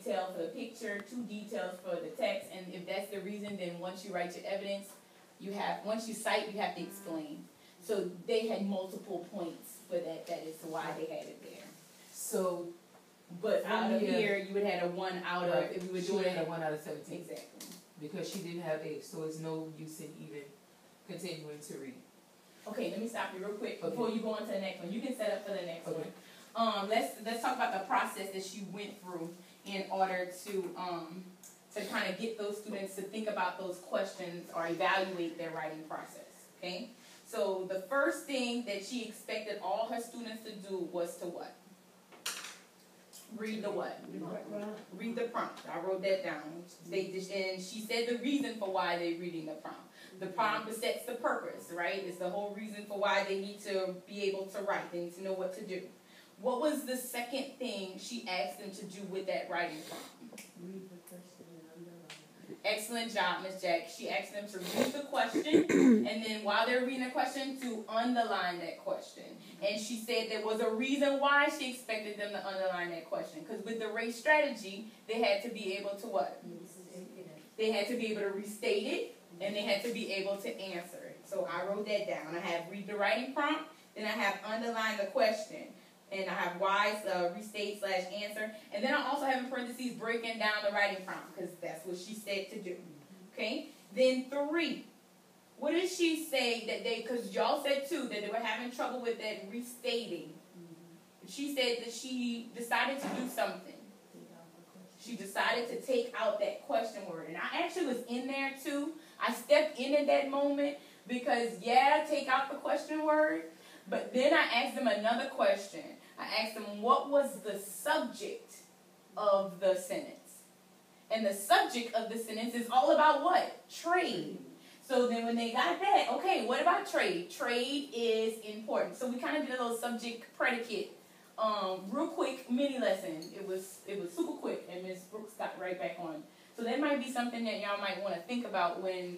detailed for the picture, 2 details for the text, and if that's the reason, then once you write your evidence, once you cite, you have to explain. So they had multiple points for that. That is why they had it there. So, but out of here, you would have a 1 out of, if we were doing it a 1 out of 17. Exactly. Because she didn't have A, so it's no use in even continuing to read. Okay, let me stop you real quick before you go on to the next one. You can set up for the next one. Let's talk about the process that she went through in order to kind of get those students to think about those questions or evaluate their writing process. Okay, so the first thing that she expected all her students to do was to what? Read the what? Read the prompt. I wrote that down. And she said the reason for why they're reading the prompt. The prompt sets the purpose, right? It's the whole reason for why they need to be able to write. They need to know what to do. What was the second thing she asked them to do with that writing prompt? Read the question and underline. Excellent job, Ms. Jack. She asked them to read the question, and then while they're reading the question, to underline that question. And she said there was a reason why she expected them to underline that question. Because with the race strategy, they had to be able to what? They had to be able to restate it, and they had to be able to answer it. So I wrote that down. I have read the writing prompt, then I have underline the question. And I have why, restate / answer. And then I also have in parentheses breaking down the writing prompt because that's what she said to do. Okay? Then 3. What did she say that because y'all said 2, that they were having trouble with that restating. She said that she decided to do something. She decided to take out that question word. And I actually was in there too. I stepped in at that moment because, take out the question word. But then I asked them another question. I asked them, what was the subject of the sentence? And the subject of the sentence is all about what? Trade. So then when they got that, okay, what about trade? Trade is important. So we kind of did a little subject predicate, real quick mini lesson. It was super quick, and Ms. Brooks got right back on. So that might be something that y'all might want to think about when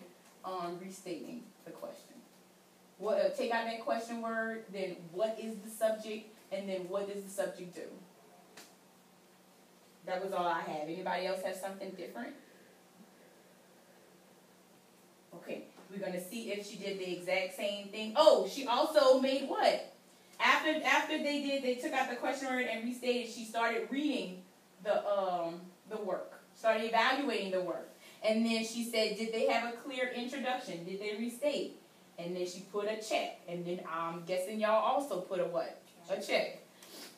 restating the question. Take out that question word, then what is the subject, and then what does the subject do? That was all I have. Anybody else have something different? Okay, we're going to see if she did the exact same thing. Oh, she also made what? After they took out the question word and restated, she started reading the work, started evaluating the work. And then she said, did they have a clear introduction? Did they restate? And then she put a check. And then I'm guessing y'all also put a what? A check.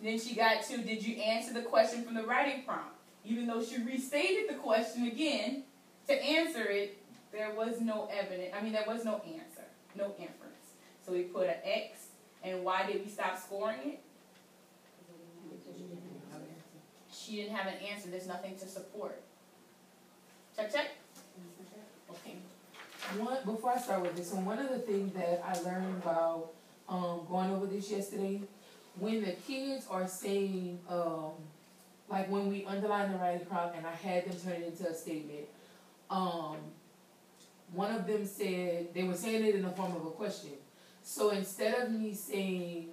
Then she got to, did you answer the question from the writing prompt? Even though she restated the question again, to answer it, there was no evidence. There was no answer, no inference. So we put an X. And why did we stop scoring it? She didn't have an answer. There's nothing to support. Check. Okay. Before I start with this one, one of the things that I learned about going over this yesterday, when the kids are saying, like when we underline the writing prompt and I had them turn it into a statement, one of them said, they were saying it in the form of a question. So instead of me saying,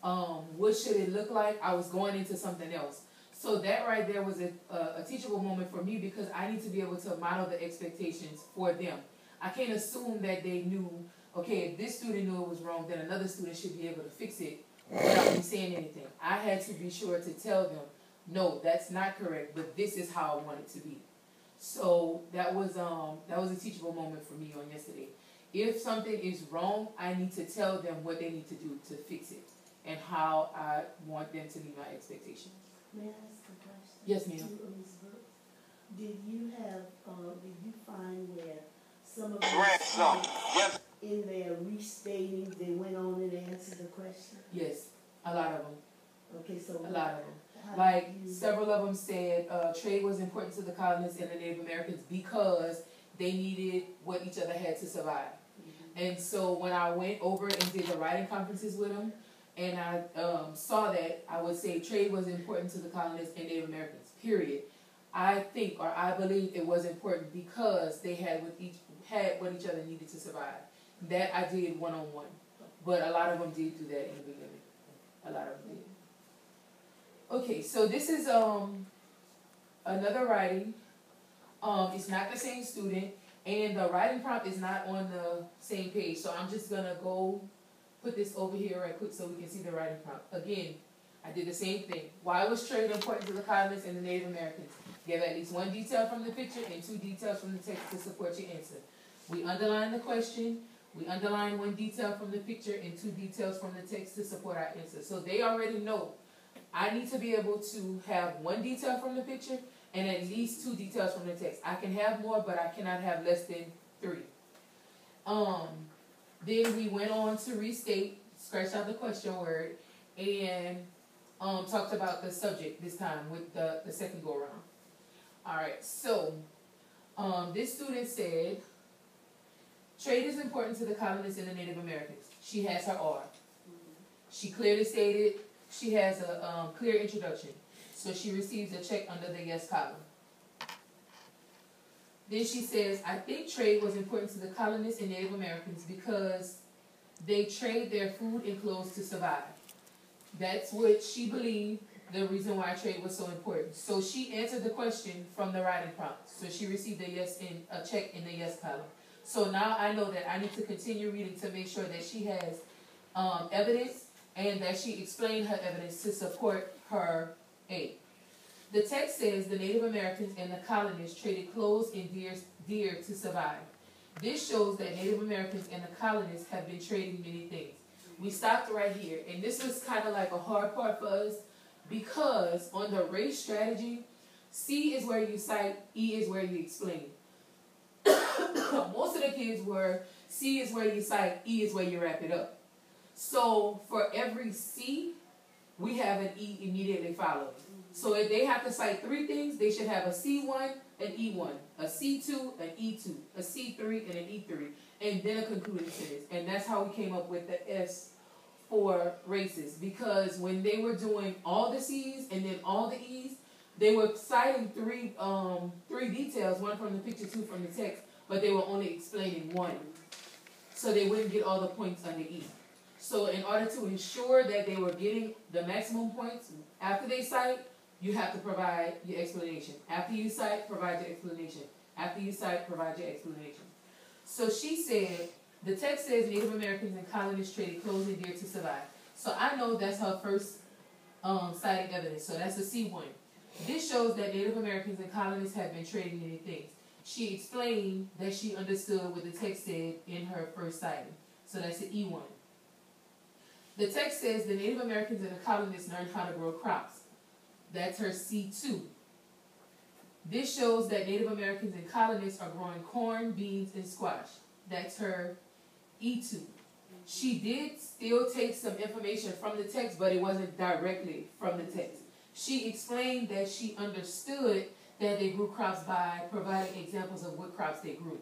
what should it look like, I was going into something else. So that right there was a teachable moment for me because I need to be able to model the expectations for them. I can't assume that they knew, okay, if this student knew it was wrong, then another student should be able to fix it without me saying anything. I had to be sure to tell them, no, that's not correct, but this is how I want it to be. So that was a teachable moment for me on yesterday. If something is wrong, I need to tell them what they need to do to fix it and how I want them to meet my expectations. May I ask a question? Yes, ma'am. Did you find where some of them in their restating, they went on and answered the question? Yes, a lot of them. Okay, so a lot of them. Like several of them said, trade was important to the colonists and the Native Americans because they needed what each other had to survive. And so when I went over and did the writing conferences with them, and I saw that, I would say trade was important to the colonists and Native Americans, period. I think, or I believe it was important because they had what each other needed to survive. That I did one-on-one. But a lot of them did do that in the beginning. A lot of them did. Okay, so this is another writing. It's not the same student, and the writing prompt is not on the same page. So I'm just gonna go put this over here right quick so we can see the writing prompt. Again, I did the same thing. Why was trade important to the colonists and the Native Americans? Give at least one detail from the picture and 2 details from the text to support your answer. We underline the question. We underline 1 detail from the picture and 2 details from the text to support our answer. So they already know I need to be able to have 1 detail from the picture and at least 2 details from the text. I can have more, but I cannot have less than 3. Then we went on to restate, scratched out the question word, and talked about the subject this time with the second go around. Alright, so this student said, trade is important to the colonists and the Native Americans. She has her R. She clearly stated she has a clear introduction. So she receives a check under the yes column. Then she says, I think trade was important to the colonists and Native Americans because they trade their food and clothes to survive. That's what she believed the reason why trade was so important. So she answered the question from the writing prompt. So she received a check in the yes column. So now I know that I need to continue reading to make sure that she has evidence and that she explained her evidence to support her A. The text says the Native Americans and the colonists traded clothes and deer to survive. This shows that Native Americans and the colonists have been trading many things. We stopped right here, and this was kind of like a hard part for us because on the race strategy, C is where you cite, E is where you explain. Most of the kids were C is where you cite, E is where you wrap it up. So for every C, we have an E immediately following. So if they have to cite 3 things, they should have a C1, an E1, a C2, an E2, a C3, and an E3, and then a concluding sentence. And that's how we came up with the S for races, because when they were doing all the C's and then all the E's, they were citing 3 details, 1 from the picture, 2 from the text, but they were only explaining 1. So they wouldn't get all the points under E. So in order to ensure that they were getting the maximum points, after they cite, you have to provide your explanation. After you cite, provide your explanation. After you cite, provide your explanation. So she said, the text says Native Americans and colonists traded clothes and deer to survive. So I know that's her first citing evidence. So that's a C1. This shows that Native Americans and colonists have been trading many things. She explained that she understood what the text said in her first citing. So that's an E1. The text says the Native Americans and the colonists learned how to grow crops. That's her C2. This shows that Native Americans and colonists are growing corn, beans, and squash. That's her E2. She did still take some information from the text, but it wasn't directly from the text. She explained that she understood that they grew crops by providing examples of what crops they grew.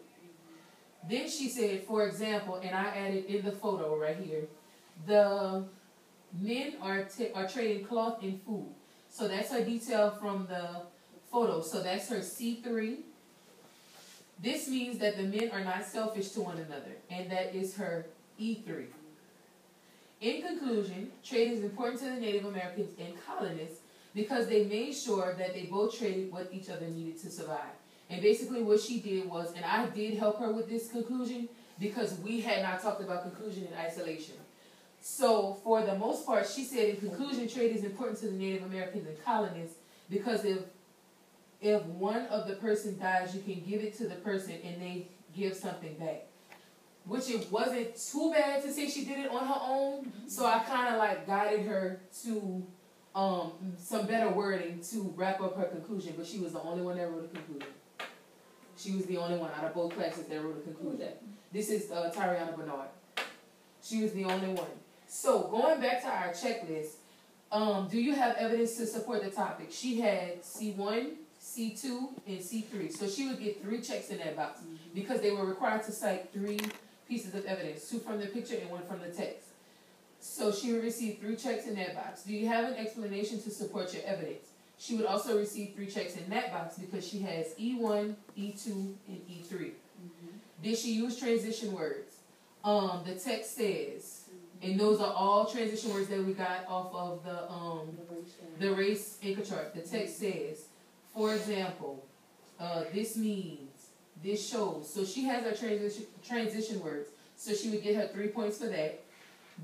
Then she said, for example, and I added in the photo right here, the men are trading cloth and food. So that's her detail from the photo. So that's her C3. This means that the men are not selfish to one another, and that is her E3. In conclusion, trade is important to the Native Americans and colonists because they made sure that they both traded what each other needed to survive. And basically what she did was, and I did help her with this conclusion because we had not talked about conclusion in isolation. So for the most part, she said in conclusion, trade is important to the Native Americans and colonists because if one of the person dies, you can give it to the person and they give something back. Which it wasn't too bad to say she did it on her own. So I kind of like guided her to some better wording to wrap up her conclusion. But she was the only one that wrote a conclusion. She was the only one out of both classes that wrote a conclusion. This is Tariana Bernard. She was the only one. So going back to our checklist, do you have evidence to support the topic? She had C1, C2, and C3. So she would get 3 checks in that box because they were required to cite 3 pieces of evidence, 2 from the picture and 1 from the text. So she would receive 3 checks in that box. Do you have an explanation to support your evidence? She would also receive 3 checks in that box because she has E1, E2, and E3. Did she use transition words? The text says, and those are all transition words that we got off of the race anchor chart. The text says, For example, this means, this shows. So she has her transition words. So she would get her 3 points for that.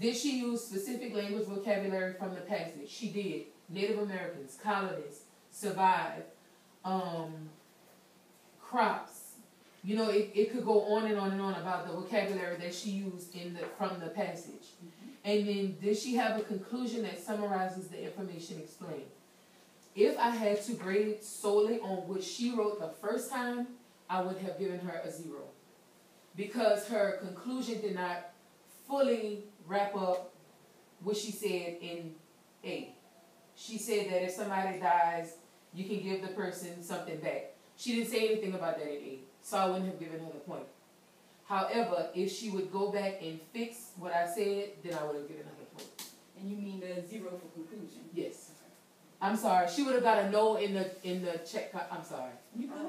Did she use specific language vocabulary from the passage? She did. Native Americans, colonists, survive, crops. You know, it could go on and on and on about the vocabulary that she used from the passage. And then did she have a conclusion that summarizes the information explained? If I had to grade it solely on what she wrote the first time, I would have given her a 0. Because her conclusion did not fully wrap up what she said in A. She said that if somebody dies, you can give the person something back. She didn't say anything about that in A, so I wouldn't have given her the point. However, if she would go back and fix what I said, then I would have given her the point. And you mean the 0 for conclusion? Yes. I'm sorry. She would have got a no in the check. I'm sorry.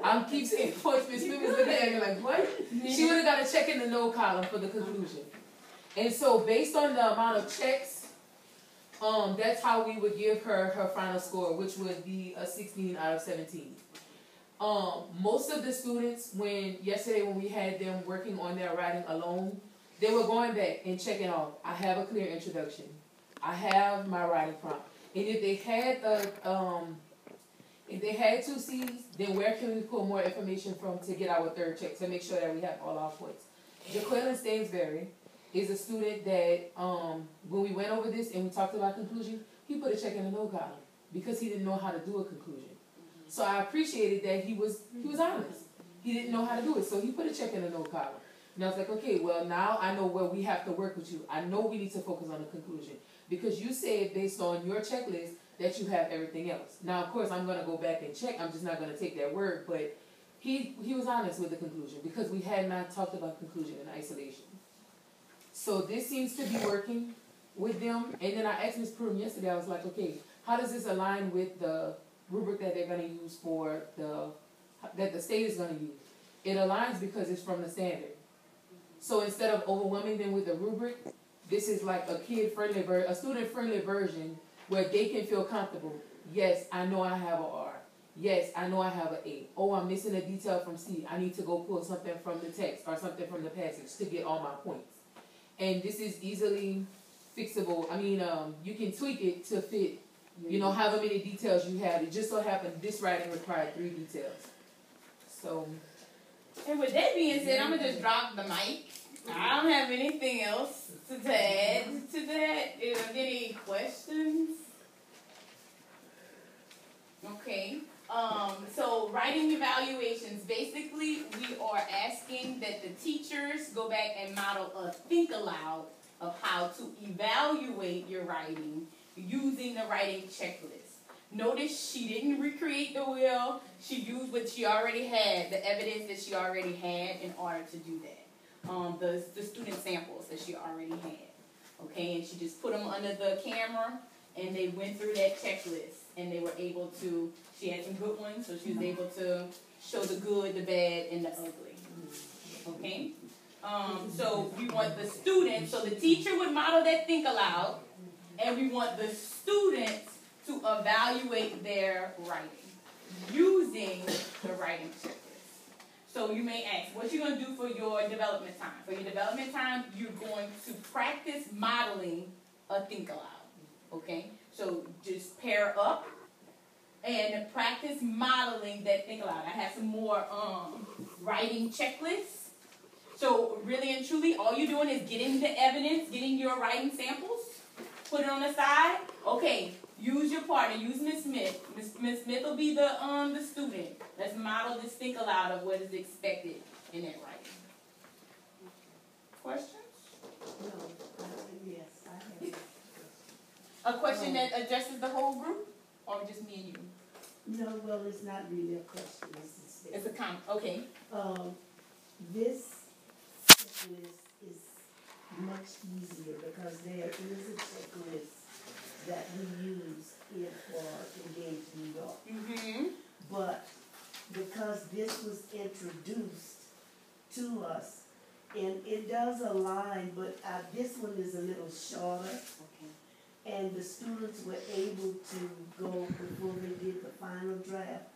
I'm keep saying points. Miss Smith is looking at me like, what? She would have got a check in the no column for the conclusion. And so based on the amount of checks, that's how we would give her final score, which would be a 16 out of 17. Most of the students, yesterday when we had them working on their writing alone, they were going back and checking off. I have a clear introduction. I have my writing prompt. And if they had 2 C's, then where can we pull more information from to get our 3rd check to make sure that we have all our points? Jaqueline Stainsbury is a student that when we went over this and we talked about conclusion, he put a check in the no column because he didn't know how to do a conclusion. So I appreciated that he was honest. He didn't know how to do it, so he put a check in the no column. And I was like, okay, well now I know where we have to work with you. I know we need to focus on the conclusion. Because you said based on your checklist that you have everything else. Now, of course, I'm going to go back and check. I'm just not going to take that word. But he was honest with the conclusion because we had not talked about conclusion in isolation. So this seems to be working with them. And then I asked Ms. Prum yesterday, I was like, okay, how does this align with the rubric that they're going to use for that the state is going to use? It aligns because it's from the standard. So instead of overwhelming them with the rubric, this is like a kid-friendly a student-friendly version where they can feel comfortable. Yes, I know I have an R. Yes, I know I have an A. Oh, I'm missing a detail from C. I need to go pull something from the text or something from the passage to get all my points. And this is easily fixable. I mean, you can tweak it to fit, however many details you have. It just so happened this writing required 3 details. So. And with that being said, I'm going to just drop the mic. I don't have anything else to add to that. Any questions? Okay. So writing evaluations, basically we are asking that the teachers go back and model a think aloud of how to evaluate your writing using the writing checklist. Notice she didn't recreate the wheel. She used what she already had, the evidence that she already had in order to do that. The student samples that she already had. Okay, and she just put them under the camera and they went through that checklist and they were able to, she had some good ones, so she was able to show the good, the bad, and the ugly. Okay? So we want the students, so the teacher would model that think aloud, and we want the students to evaluate their writing using the writing checklist. So you may ask, what you going to do for your development time? For your development time, you're going to practice modeling a think aloud. Okay? So just pair up and practice modeling that think aloud. I have some more writing checklists. So really and truly, all you're doing is getting the evidence, getting your writing samples, put it on the side. Okay, use your partner, use Ms. Smith. Ms. Smith will be the student. Let's model this think aloud of what is expected in that writing. Questions? No, yes, I have. A question that addresses the whole group, or just me and you? No, well, it's not really a question. It's a comment. Okay. This checklist is much easier because there is a checklist that we use for Engage New York. Mm-hmm. But because this was introduced to us, and it does align, but this one is a little shorter. Okay. And the students were able to go before they did the final draft